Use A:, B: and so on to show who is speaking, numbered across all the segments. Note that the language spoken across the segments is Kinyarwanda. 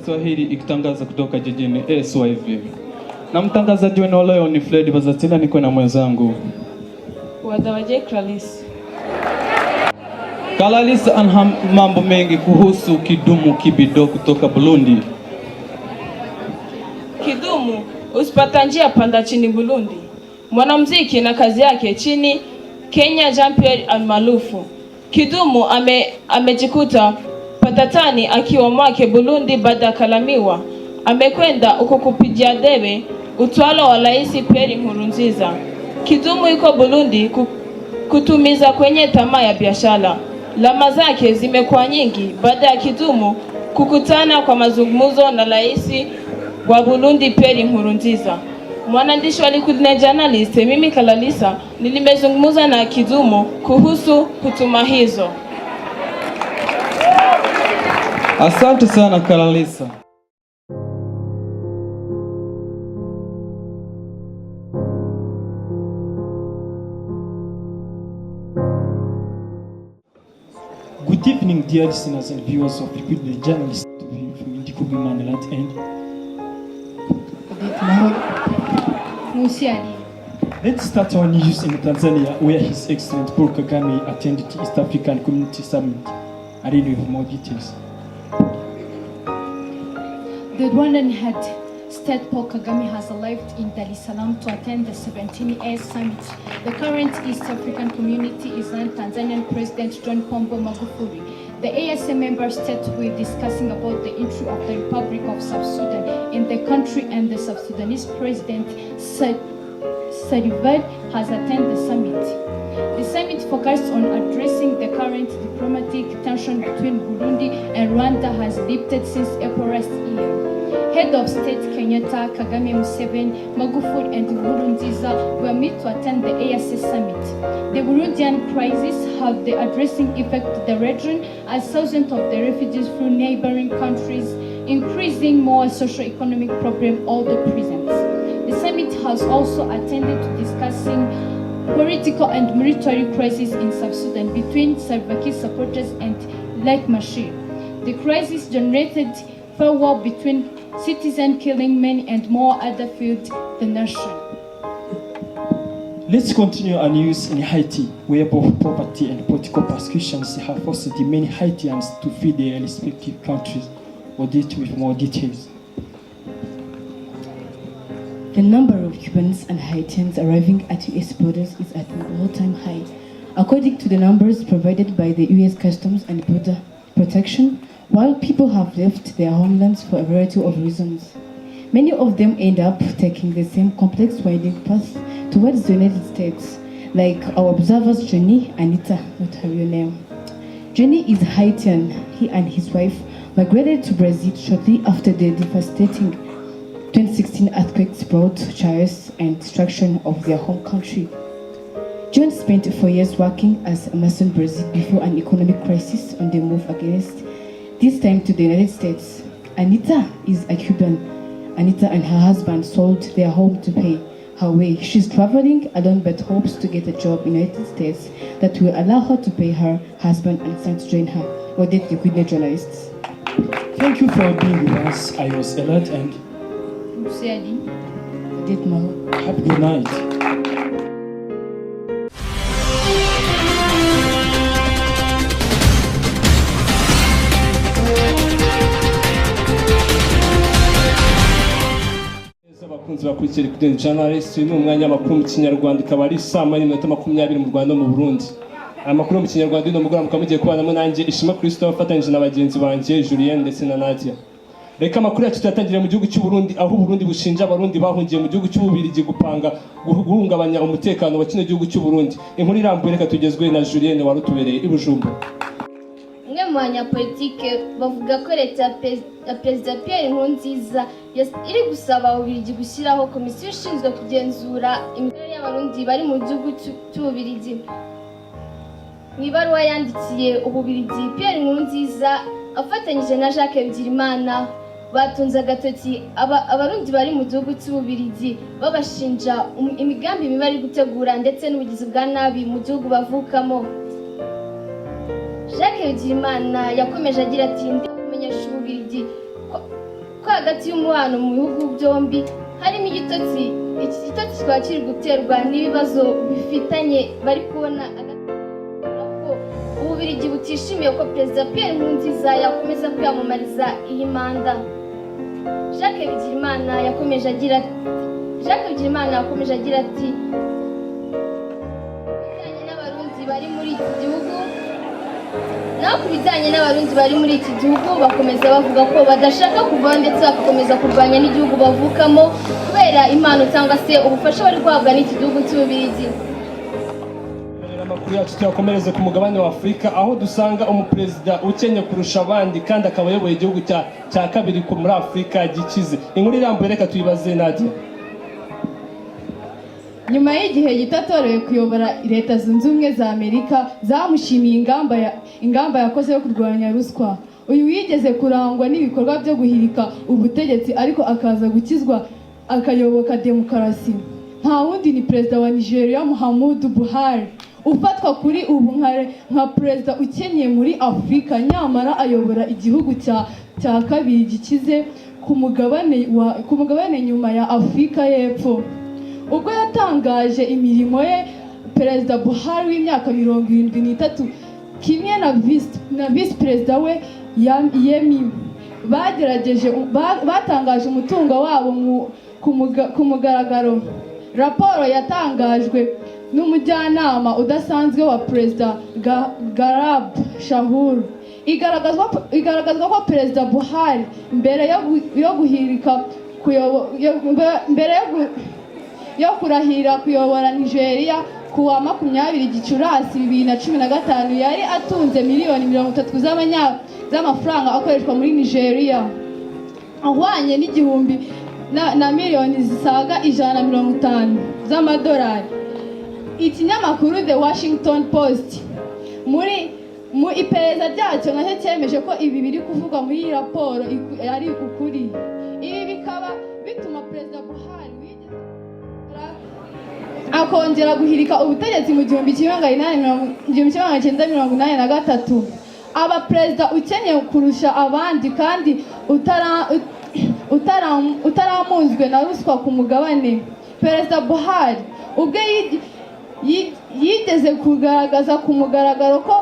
A: Swahili ikitangaza kutoka jijini SYV. Na mtangazaji wenu leo ni Fred Bazatila, niko na mwenzangu
B: Wadawaje Clarisse.
A: Clarisse ana mambo mengi kuhusu Kidumu Kibido kutoka Burundi.
B: Kidumu usipata njia panda chini Burundi. Mwanamuziki na kazi yake chini Kenya Jean-Pierre almaarufu. Kidumu amejikuta patatani akiwa mwake Burundi baada ya kalamiwa. Amekwenda uko kupigia debe utawala wa Rais Pierre Nkurunziza. Kidumu yuko Burundi kutumiza kwenye tamaa ya biashara. Lama zake zimekuwa nyingi baada ya Kidumu kukutana kwa mazungumzo na Rais wa Burundi Pierre Nkurunziza. Mwandishi wa Liquid Journalist mimi Clarisse nilimezungumza na Kidumu kuhusu hutuma hizo.
A: Asante sana Clarisse.
C: Good evening, dear listeners and viewers of Liquid Journalist from Indigo Manalat and let's start our news in Tanzania, where His Excellency Paul Kagame attended the East African Community Summit. I read with more details.
D: The Rwandan head state Paul Kagame has arrived in Dar es Salaam to attend the 17th Summit. The current East African Community is under Tanzanian President John Pombe Magufuli. The ASA member states will discussing about the entry of the Republic of South Sudan in the country, and the South Sudanese President Salva has attended the summit. The summit focused on addressing the current diplomatic tension between Burundi and Rwanda has lifted since April last year. Head of State Kenyatta, Kagame, Museveni, Magufuli and Nkurunziza were meant to attend the ASA summit. The Burundian crisis have the addressing effect to the region as thousands of the refugees from neighboring countries, increasing more socio-economic problem all the presents. The summit has also attended to discussing political and military crisis in South Sudan between Salva Kiir supporters and Riek Machar. The crisis generated fire war between citizens, killing many and more other fields the nation.
C: Let's continue our news in Haiti, where both poverty and political persecutions have forced the many Haitians to flee their respective countries. We'll deal with more details.
E: The number of Cubans and Haitians arriving at US borders is at an all-time high. According to the numbers provided by the US Customs and Border Protection, while people have left their homelands for a variety of reasons, many of them end up taking the same complex winding path towards the United States, like our observers Johnny Anita, not her real name. Johnny is Haitian. He and his wife migrated to Brazil shortly after the devastating 2016 earthquakes brought chaos and destruction of their home country. John spent 4 years working as a mason in Brazil before an economic crisis on the move against, this time to the United States. Anita is a Cuban. Anita and her husband sold their home to pay her way. She's traveling alone but hopes to get a job in the United States that will allow her to pay her husband and son to join her. Or did the Liquid Journalists.
C: Thank you for being with us. I was Elad and have a good night.
F: Abakunzi bakurikira Liquid Journalist ni umwanya makuru mu Kinyarwanda, ikaba ari saa 20:20 mu Rwanda no mu Burundi. Amakuru mu Kinyarwanda ino mugora mukamugiye kubanamo nanjye Ishima Christophe afatanyije n'abagenzi banjye Julien ndetse na Nadia. Reka amakuru yacu tuyatangire mu gihugu cy'u Burundi, aho Burundi bushinja abarundi bahungiye mu gihugu cy'u Bubiligi gupanga guhungabanya umutekano wa kino gihugu cy'u Burundi. Inkuru irambuye reka tugezwe na Julien warutubereye i Bujumbura.
G: Umwe mu banyapolitike bavuga ko leta ya Perezida Pierre Nkurunziza iri gusaba Ububiligi gushyiraho komisiyo ishinzwe kugenzura imibereho y'abarundi bari mu gihugu cy'Ububiligi. Mu ibaruwa yandikiye Ububiligi, Pierre Nkurunziza afatanyije na Jacques Bigirimana batunze agatoki abarundi bari mu gihugu cy'Ububiligi babashinja imigambi mibi bari gutegura ndetse n'ubugizi bwa nabi mu gihugu bavukamo. Jacques Bigirimana yakomeje agira ati, ndi kumenyesha Ububiligi hagati y'umubano mu bihugu byombi harimo igitotsi. Iki gitotsi kikaba kiri guterwa n'ibibazo bifitanye bari kubona ko Ububiligi butishimiye ko Perezida Pierre Nkurunziza yakomeza kwiyamamariza iyi manda. Jacques Bigirimana yakomeje agira ati ku bijyanye n'abarundi bari muri iki gihugu bakomeza bavuga ko badashaka kuvaho ndetse bagakomeza kurwanya n'igihugu bavukamo kubera impano cyangwa se ubufasha bari guhabwa n'iki gihugu cy'Ububiligi.
F: Amakuru yacu tuyakomereze ku mugabane wa Afurika aho dusanga umuperezida ukennye kurusha abandi kandi akaba ayoboye igihugu cya kabiri muri Afurika gikize. Inkuru irambuye reka tuyibaze Nadia.
H: Nyuma y'igihe gitatorewe kuyobora Leta Zunze Ubumwe za Amerika zamushimiye ingamba yakoze yo kurwanya ruswa. Uyu wigeze kurangwa n'ibikorwa byo guhirika ubutegetsi ariko akaza gukizwa akayoboka demokarasi. Nta wundi ni Perezida wa Nigeria Muhammadu Buhari ufatwa kuri ubu nka perezida ukenyeye muri Afurika nyamara ayobora igihugu cya kabiri gikize ku mugabane nyuma ya Afurika y'Epfo. Ubwo yatangaje imirimo ye, Perezida Buhari w'imyaka 73 kimwe na Vice Perezida we Yemi batangaje umutungo wabo ku mugaragaro. Raporo yatangajwe n'umujyanama udasanzwe wa Perezida Garab Shahur igaragazwa ko Perezida Buhari mbere yo guhirika yo kurahira kuyobora Nigeria kuwa 20 Gicurasi 2015 yari atunze miliyoni 30 z'amafaranga akoreshwa muri Nigeria ahwanye n'igihumbi na miliyoni zisaga 150 z'amadolari. Ikinyamakuru The Washington Post mu iperereza ryacyo nacyo cyemeje ko ibi biri kuvugwa muri iyi raporo ari ukuri. Ibi bikaba bituma Perezida Buhari akongera guhirika ubutegetsi mu 1983. Aba perezida ukeneye kurusha abandi kandi utaramunzwe na ruswa ku mugabane. Perezida Buhari ubwe yigeze kugaragaza ku mugaragaro ko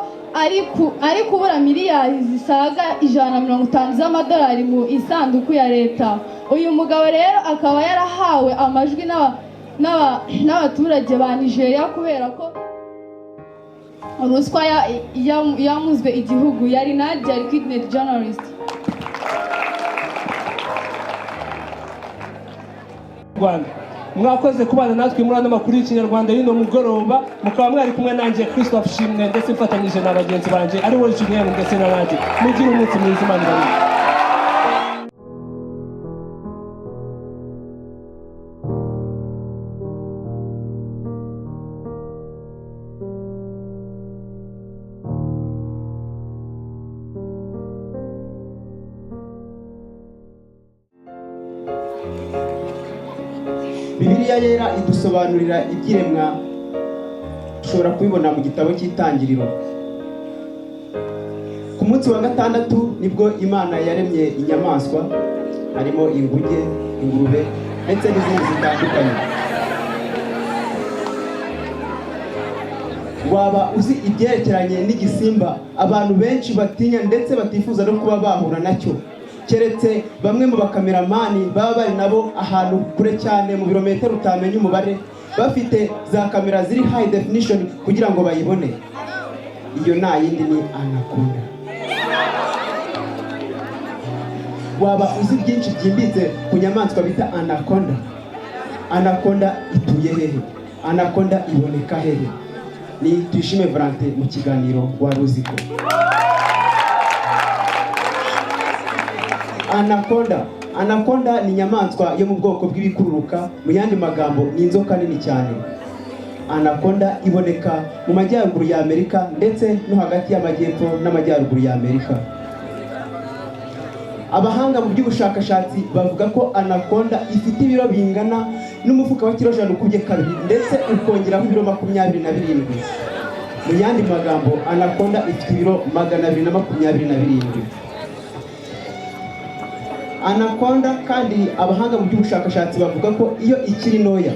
H: ari kubura miliyari zisaga 150 z'amadolari mu isanduku ya leta. Uyu mugabo rero akaba yarahawe amajwi n'abaturage ba Nigeria kubera ko ruswa yamuzwe igihugu. Yari Nadia Liquidnet journalist.
F: Rwanda mwakoze kubana natwe muri ano makuru y'Ikinyarwanda y'ino mugoroba, mukaba mwari kumwe nanjye Christophe Shimwe ndetse mfatanyije na bagenzi banjye ari wo Julien ndetse na Nadia. Mugire umunsi mwiza Imana ibarinde.
I: Bibiliya yera idusobanurira ibyiremwa ushobora kubibona mu gitabo cy'Itangiriro. Ku munsi wa gatandatu nibwo Imana yaremye inyamaswa harimo inguge, ingurube ndetse n'izindi zitandukanye. Waba uzi ibyerekeranye n'igisimba abantu benshi batinya ndetse batifuza no kuba bahura nacyo, keretse bamwe mu bakameramani baba bari nabo ahantu kure cyane mu birometero utamenya umubare, bafite za kamera ziri high definition kugira ngo bayibone. Iyo nta yindi ni anaconda. Waba uzi byinshi byimbitse ku nyamaswa bita anaconda? Anaconda ituye hehe? Anaconda iboneka hehe? Ni Tuyishime Valentin mu kiganiro wari uziko. Anaconda ni inyamaswa yo mu bwoko bw'ibikururuka, mu yandi magambo ni inzoka nini cyane. Anaconda iboneka mu majyaruguru ya Amerika ndetse no hagati y'amajyepfo n'amajyaruguru ya Amerika. Abahanga mu by'ubushakashatsi bavuga ko anaconda ifite ibiro bingana n'umufuka wa kilo 100 ukubye kabiri ndetse ukongeraho ibiro 27. Mu yandi magambo anaconda ifite ibiro 227. Anaconda kandi abahanga mu by'ubushakashatsi bavuga ko iyo ikiri ntoya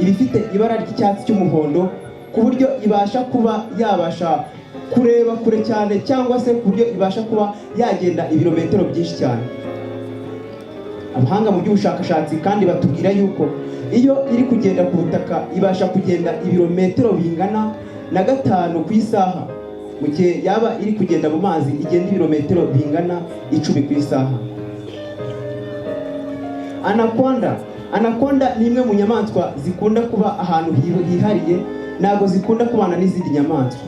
I: iba ifite ibara ry'icyatsi cy'umuhondo ku buryo ibasha kuba yabasha kureba kure cyane cyangwa se ku buryo ibasha kuba yagenda ibirometero byinshi cyane. Abahanga mu by'ubushakashatsi kandi batubwira yuko iyo iri kugenda ku butaka ibasha kugenda ibirometero bingana na 5 ku isaha, mu gihe yaba iri kugenda mu mazi igenda ibirometero bingana 10 ku isaha. Anaconda ni imwe mu nyamaswa zikunda kuba ahantu hihariye, ntabwo zikunda kubana n'izindi nyamaswa.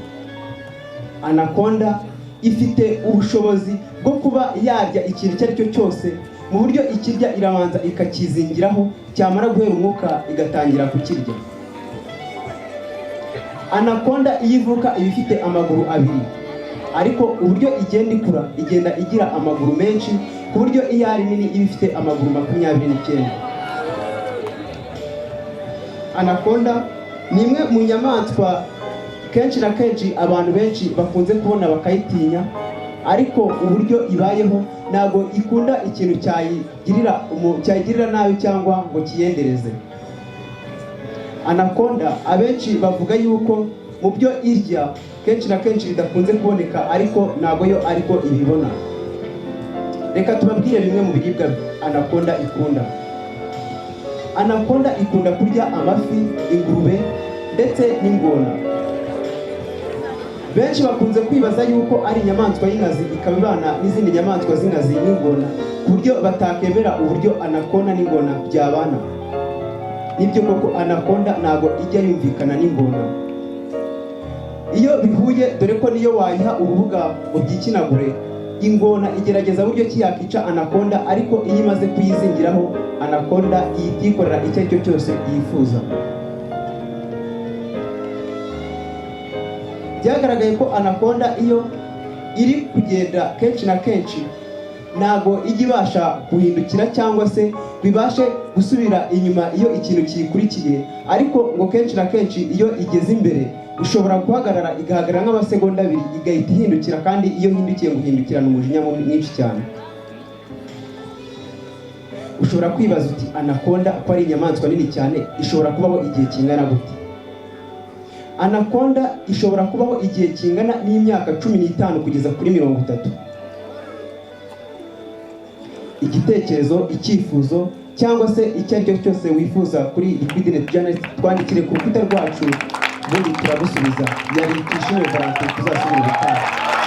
I: Anaconda ifite ubushobozi bwo kuba yarya ikintu icyo ari cyo cyose, mu buryo ikirya irabanza ikakizingiraho, cyamara guhera umwuka igatangira kukirya. Anaconda iyo ivuka iba ifite amaguru 2, ariko uburyo igenda ikura igenda igira amaguru menshi, ku buryo iyo ari nini iba ifite amaguru 29. Anaconda ni imwe mu nyamaswa kenshi na kenshi abantu benshi bakunze kubona bakayitinya, ariko uburyo ibayeho ntabwo ikunda ikintu cyayigirira nabi cyangwa ngo kiyendereze. Anaconda abenshi bavuga yuko mu byo irya kenshi na kenshi bidakunze kuboneka, ariko ntabwo yo ariko ibibona. Reka tubabwire bimwe mu biribwa Anaconda ikunda. Anaconda ikunda kurya amafi, ingurube ndetse n'ingona. Benshi bakunze kwibaza yuko ari inyamaswa y'inkazi ikaba ibana n'izindi nyamaswa z'inkazi n'ingona, ku buryo batakemera uburyo Anaconda n'ingona byabana. Nibyo koko Anaconda ntabwo ijya yumvikana n'ingona. Iyo bihuye, dore ko niyo wayiha urubuga ngo byikinagure, ingona igerageza buryo ki yakica Anaconda, ariko iyo imaze kuyizingiraho Anaconda yikorera icyo ari cyo cyose yifuza. Byagaragaye ko Anaconda iyo iri kugenda kenshi na kenshi ntabwo ijya ibasha guhindukira cyangwa se bibashe gusubira inyuma iyo ikintu kiyikurikiye, ariko ngo kenshi na kenshi iyo igeze imbere ishobora guhagarara, igahagarara nk'amasegonda 2 igahita ihindukira, kandi iyo hindukiye ngo uhindukirana umujinya mwinshi cyane. Ushobora kwibaza uti Anaconda ko ari inyamaswa nini cyane ishobora kubaho igihe kingana gute? Anaconda ishobora kubaho igihe kingana n'imyaka 15 kugeza kuri 30. Igitekerezo, icyifuzo cyangwa se icyo ari cyo cyose wifuza kuri Liquidnet Journalist, twandikire ku rukuta rwacu ubundi turagusubiza. Yari Tuyishime Valentin, tuzasubira ubutaha.